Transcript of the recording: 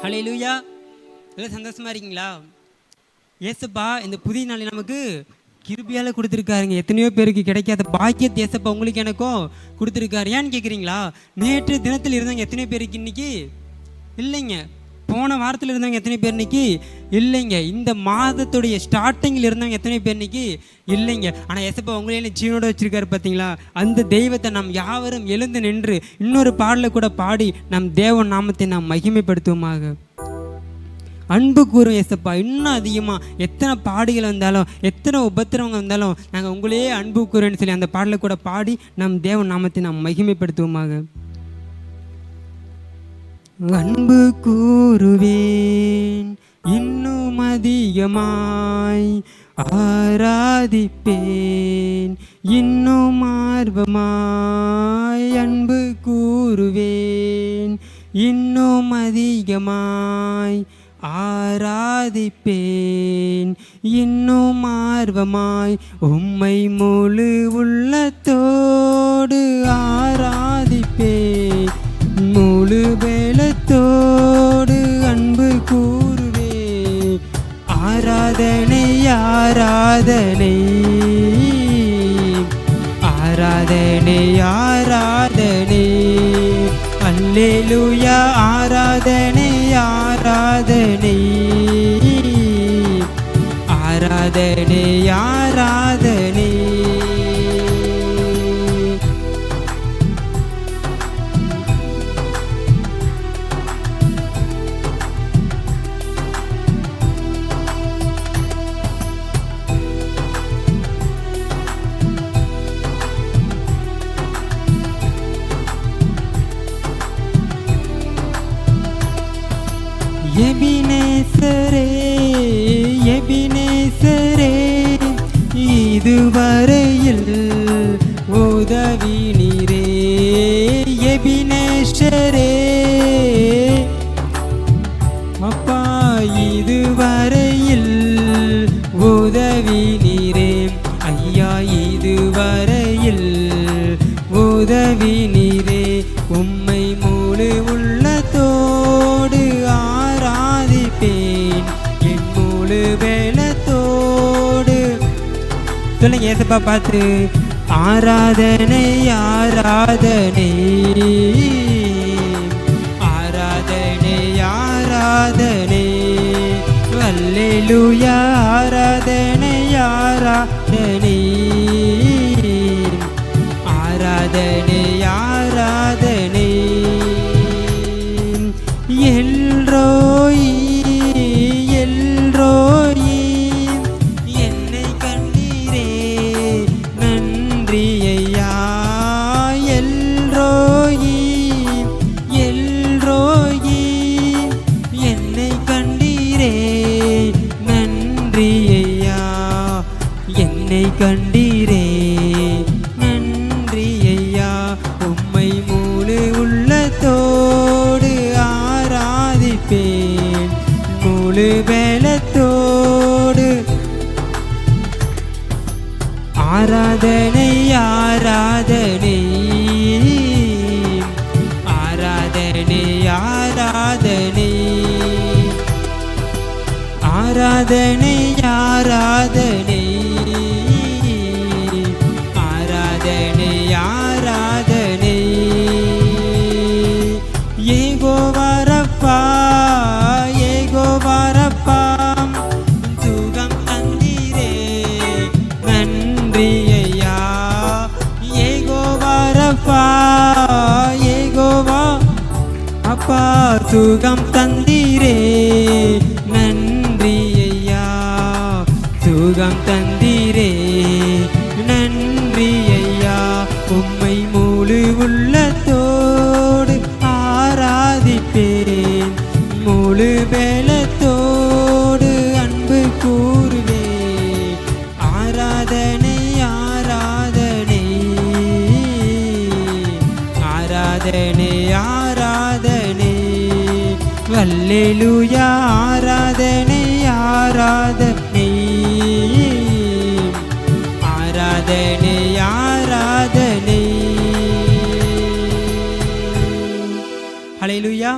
ஹல்லேலூயா. எல்லாம் சந்தோஷமா இருக்கீங்களா? ஏசப்பா இந்த புதிய நாளை நமக்கு கிருபையால கொடுத்துருக்காருங்க. எத்தனையோ பேருக்கு கிடைக்காத பாக்கியத்தை ஏசப்பா உங்களுக்கு எனக்கும் கொடுத்துருக்காரு. ஏன்னு கேட்குறீங்களா? நேற்று தினத்தில் இருந்தவங்க எத்தனை பேருக்கு இன்னைக்கு இல்லைங்க. போன வாரத்தில் இருந்தவங்க எத்தனை பேர் இன்னைக்கு இல்லைங்க. இந்த மாதத்துடைய ஸ்டார்டிங்கில் இருந்தவங்க எத்தனை பேர் இன்னைக்கு இல்லைங்க. ஆனால் ஏசப்பா உங்களே ஜீவனோட வச்சிருக்காரு பார்த்தீங்களா? அந்த தெய்வத்தை நாம் யாவரும் எழுந்து நின்று இன்னொரு பாடலை கூட பாடி நம் தேவன் நாமத்தை நாம் மகிமைப்படுத்துவோமாக. அன்பு கூறும் ஏசப்பா. இன்னும் அதிகமாக எத்தனை பாடுகள் வந்தாலும் எத்தனை உபத்திரவங்க வந்தாலும் நாங்கள் உங்களையே அன்பு கூறுன்னு சொல்லி அந்த பாடலை கூட பாடி நம் தேவன் நாமத்தை நாம் மகிமைப்படுத்துவோமாக. அன்பு கூறுவேன் இன்னும் அதிகமாய், ஆராதிப்பேன் இன்னும் ஆர்வமாய். அன்பு கூறுவேன் இன்னும் அதிகமாய், ஆராதிப்பேன் இன்னும் ஆர்வமாய். உம்மை முழு உள்ளத்தோடு ஆராதிப்பேன், முழு வேலத்தோடு அன்பு கூறுவே. ஆராதனை ஆராதனை ஆராதனை ஆராதனை, அல்லேலூயா. ஆராதனை ஆராதனை ஆராதனை ஆராதனை. எபினேசரே எபினேசரே, இதுவரையில் உதவி நீரே. எபினேசரே அப்பா, இதுவரையில் உதவி நீரே. ஐயா, இதுவரையில் உதவி நீரே. உம்மை முழு உள்ளத்தோடு ஆராதிப்பேன் என் முழு வேலத்தோடு. சொல்லுங்க ஏசப்பா பார்த்து. ஆராதனை ஆராதனை ஆராதனை ஆராதனை, அல்லேலூயா. ஆராதனை ஆராதனை ஆராதனை ஆராதனை. எல்ரோயி எல்ரோயி, என்னை கண்டீரே நன்றி ஐயா. எல்ரோயி எல்ரோயி, என்னை கண்டீரே நன்றி ஐயா. என்னை கண்டீரே நன்றி ஐயா. உம்மை முழு உள்ளத்தோடு ஆராதிப்பேன் முழு வேலத்தோடு. ஆராதனை ஆராதனை ஆராதனை ஆராதனை ஆராதனை ஆராதனை ஆராதனை ஆராதனை. யெகோவா ரப்பா யெகோவா ரப்பா, சுகம் தந்தீரே நன்றி ஐயா. யெகோவா ரப்பா யெகோவா அப்பா, சுகம் தந்தீரே நன்றி ஐயா. சுகம் தந்தீரே நன்றி ஐயா. உம்மை முழு உள்ளத்தோடு ஆராதிப்பேன் முழு வேலத்தோடு அன்பு கூறுவே. ஆராதனை ஆராதனை ஆராதனை ஆராதனை, அல்லேலூயா. ஆராதனை ஆராதனை ஆராதனை ஆராதனை. ஹல்லேலூயா.